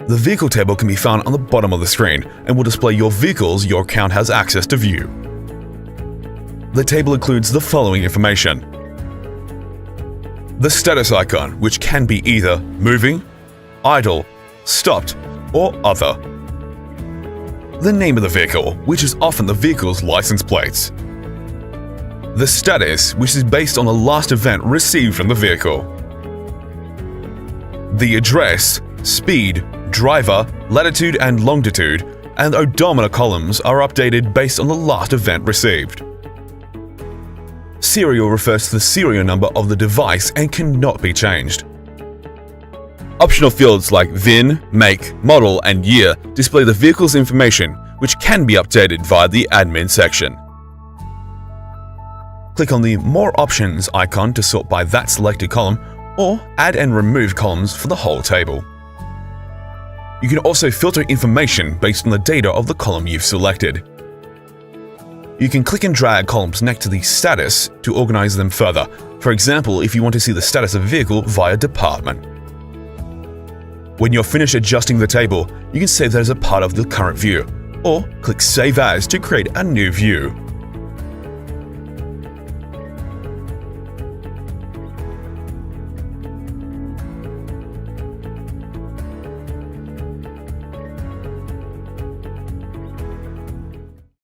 The vehicle table can be found on the bottom of the screen and will display your vehicles your account has access to view. The table includes the following information: the status icon, which can be either moving, idle, stopped, or other. The name of the vehicle, which is often the vehicle's license plates. The status, which is based on the last event received from the vehicle. The address, speed, driver, latitude and longitude, and odometer columns are updated based on the last event received. Serial refers to the serial number of the device and cannot be changed. Optional fields like VIN, make, model, and year display the vehicle's information, which can be updated via the admin section. Click on the More Options icon to sort by that selected column, or add and remove columns for the whole table. You can also filter information based on the data of the column you've selected. You can click and drag columns next to the status to organize them further. For example, if you want to see the status of a vehicle via department. When you're finished adjusting the table, you can save that as a part of the current view, or click Save As to create a new view.